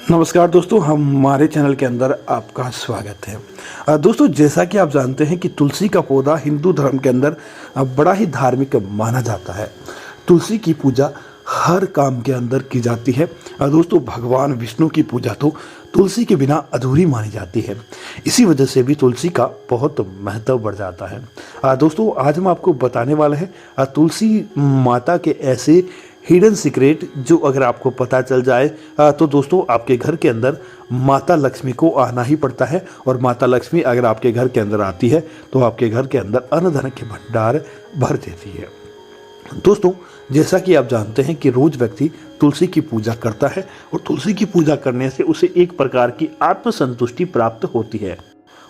नमस्कार दोस्तों, हमारे चैनल के अंदर आपका स्वागत है। दोस्तों, जैसा कि आप जानते हैं कि तुलसी का पौधा हिंदू धर्म के अंदर बड़ा ही धार्मिक माना जाता है। तुलसी की पूजा हर काम के अंदर की जाती है। दोस्तों, भगवान विष्णु की पूजा तो तुलसी के बिना अधूरी मानी जाती है। इसी वजह से भी तुलसी का बहुत महत्व बढ़ जाता है। दोस्तों, आज हम आपको बताने वाले हैं तुलसी माता के ऐसे हिडन सीक्रेट जो अगर आपको पता चल जाए तो दोस्तों आपके घर के अंदर माता लक्ष्मी को आना ही पड़ता है। और माता लक्ष्मी अगर आपके घर के अंदर आती है तो आपके घर के अंदर अन्न धन के भंडार भर देती है। दोस्तों, जैसा कि आप जानते हैं कि रोज व्यक्ति तुलसी की पूजा करता है और तुलसी की पूजा करने से उसे एक प्रकार की आत्मसंतुष्टि प्राप्त होती है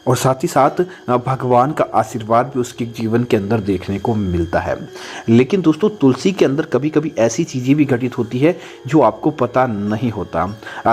और साथ ही साथ भगवान का आशीर्वाद भी उसके जीवन के अंदर देखने को मिलता है। लेकिन दोस्तों, तुलसी के अंदर कभी कभी ऐसी चीज़ें भी घटित होती है जो आपको पता नहीं होता।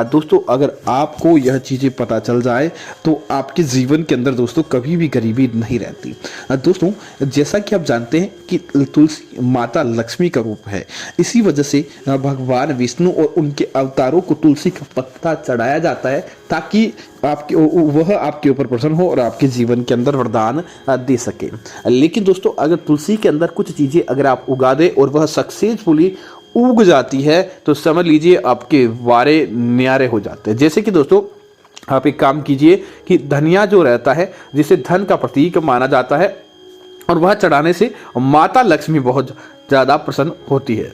दोस्तों, अगर आपको यह चीज़ें पता चल जाए तो आपके जीवन के अंदर दोस्तों कभी भी गरीबी नहीं रहती। दोस्तों, जैसा कि आप जानते हैं कि तुलसी माता लक्ष्मी का रूप है, इसी वजह से भगवान विष्णु और उनके अवतारों को तुलसी का पत्ता चढ़ाया जाता है ताकि वह आपके ऊपर प्रसन्न हो और आपके जीवन के अंदर वरदान दे सके। लेकिन दोस्तों, अगर तुलसी के अंदर कुछ चीज़ें अगर आप उगा दें और वह सक्सेसफुली उग जाती है तो समझ लीजिए आपके वारे न्यारे हो जाते हैं। जैसे कि दोस्तों, आप एक काम कीजिए कि धनिया जो रहता है जिसे धन का प्रतीक माना जाता है और वह चढ़ाने से माता लक्ष्मी बहुत ज़्यादा प्रसन्न होती है।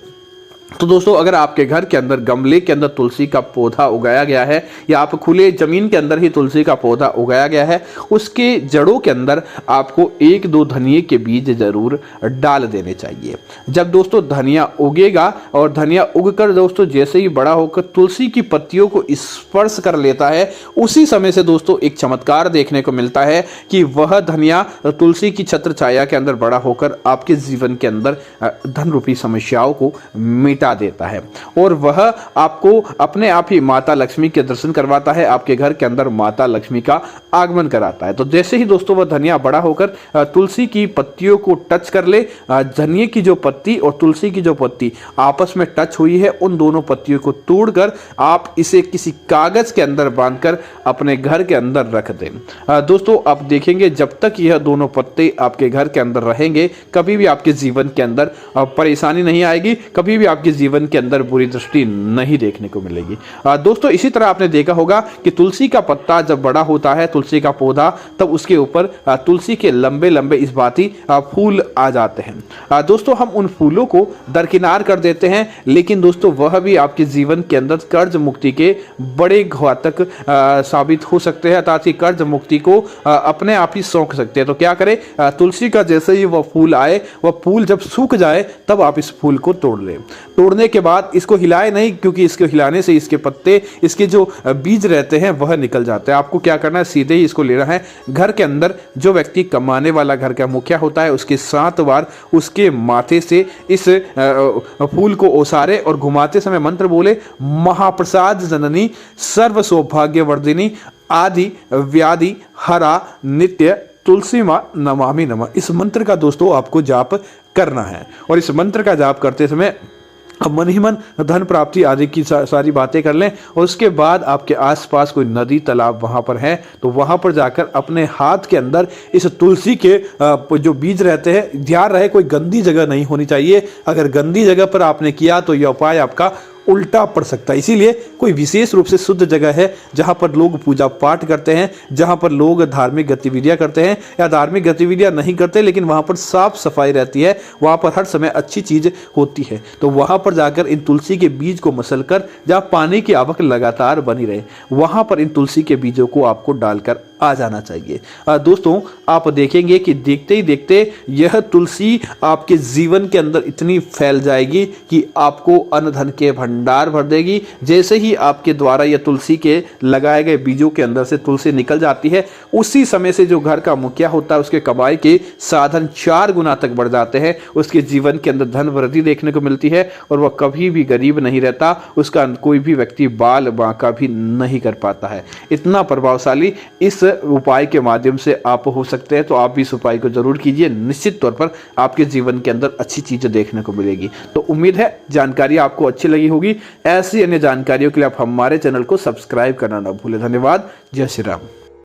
तो दोस्तों, अगर आपके घर के अंदर गमले के अंदर तुलसी का पौधा उगाया गया है या आप खुले जमीन के अंदर ही तुलसी का पौधा उगाया गया है, उसके जड़ों के अंदर आपको 1-2 धनिये के बीज जरूर डाल देने चाहिए। जब दोस्तों धनिया उगेगा और धनिया उगकर दोस्तों जैसे ही बड़ा होकर तुलसी की पत्तियों को स्पर्श कर लेता है, उसी समय से दोस्तों एक चमत्कार देखने को मिलता है कि वह धनिया तुलसी की छत्र छाया के अंदर बड़ा होकर आपके जीवन के अंदर धन रूपी समस्याओं को मिटा देता है और वह आपको अपने आप ही माता लक्ष्मी के दर्शन करवाता है, आपके घर के अंदर माता लक्ष्मी का आगमन कराता है। तो जैसे ही दोस्तों वह धनिया बड़ा होकर तुलसी की पत्तियों को टच कर ले, धनिये की जो पत्ती और तुलसी की जो पत्ती आपस में टच हुई है, उन दोनों पत्तियों को तोड़कर आप इसे किसी कागज के अंदर बांधकर अपने घर के अंदर रख दें। दोस्तों, आप देखेंगे जब तक यह दोनों पत्ते आपके घर के अंदर रहेंगे, कभी भी आपके जीवन के अंदर परेशानी नहीं आएगी, कभी भी आपके जीवन के अंदर बुरी दृष्टि नहीं देखने को मिलेगी। दोस्तों, इसी तरह आपने देखा होगा कि तुलसी का पत्ता जब बड़ा होता है, तुलसी का पौधा, तब उसके ऊपर तुलसी के लंबे लंबे इस भांति फूल आ जाते हैं। दोस्तों, हम उन फूलों को दरकिनार कर देते हैं, लेकिन दोस्तों वह भी आपके जीवन के अंदर कर्ज मुक्ति के बड़े घातक साबित हो सकते हैं, ताकि कर्ज मुक्ति को अपने आप ही सौंप सकते हैं। तो क्या करें, तुलसी का जैसे ही वह फूल आए, वह फूल जब सूख जाए तब आप इस फूल को तोड़ लें। तोड़ने के बाद इसको हिलाए नहीं, क्योंकि इसको हिलाने से इसके पत्ते, इसके जो बीज रहते हैं वह निकल जाते हैं। आपको क्या करना है, सीधे ही इसको लेना है घर के अंदर। जो व्यक्ति कमाने वाला घर का मुखिया होता है, उसके 7 बार उसके माथे से इस फूल को ओसारे और घुमाते समय मंत्र बोले, महाप्रसाद जननी सर्व सौभाग्य वर्धिनी आदि व्याधि हरा नित्य तुलसी मां नमामि नमः। इस मंत्र का दोस्तों आपको जाप करना है और इस मंत्र का जाप करते समय अब मन ही मन धन प्राप्ति आदि की सारी बातें कर लें। और उसके बाद आपके आसपास कोई नदी तालाब वहाँ पर है तो वहाँ पर जाकर अपने हाथ के अंदर इस तुलसी के जो बीज रहते हैं, ध्यान रहे कोई गंदी जगह नहीं होनी चाहिए। अगर गंदी जगह पर आपने किया तो यह उपाय आपका उल्टा पड़ सकता है। इसीलिए कोई विशेष रूप से शुद्ध जगह है जहां पर लोग पूजा पाठ करते हैं, जहां पर लोग धार्मिक गतिविधियां करते हैं या धार्मिक गतिविधियां नहीं करते लेकिन वहां पर साफ सफाई रहती है, वहां पर हर समय अच्छी चीज होती है, तो वहां पर जाकर इन तुलसी के बीज को मसलकर, जहां पानी की आवक लगातार बनी रहे, वहां पर इन तुलसी के बीजों को आपको डालकर आ जाना चाहिए। दोस्तों, आप देखेंगे कि देखते ही देखते यह तुलसी आपके जीवन के अंदर इतनी फैल जाएगी कि आपको अन्न धन के भंडार भर देगी। जैसे ही आपके द्वारा यह तुलसी के लगाए गए बीजों के अंदर से तुलसी निकल जाती है, उसी समय से जो घर का मुखिया होता है उसके कमाई के साधन 4 गुना तक बढ़ जाते हैं। उसके जीवन के अंदर धन वृद्धि देखने को मिलती है और वह कभी भी गरीब नहीं रहता, उसका कोई भी व्यक्ति बाल बांका भी नहीं कर पाता है। इतना प्रभावशाली इस उपाय के माध्यम से आप हो सकते हैं, तो आप भी इस उपाय को जरूर कीजिए। निश्चित तौर पर आपके जीवन के अंदर अच्छी चीजें देखने को मिलेगी। तो उम्मीद है जानकारी आपको अच्छी लगी होगी। ऐसी अन्य जानकारियों के लिए आप हमारे चैनल को सब्सक्राइब करना ना भूलें। धन्यवाद। जय श्री राम।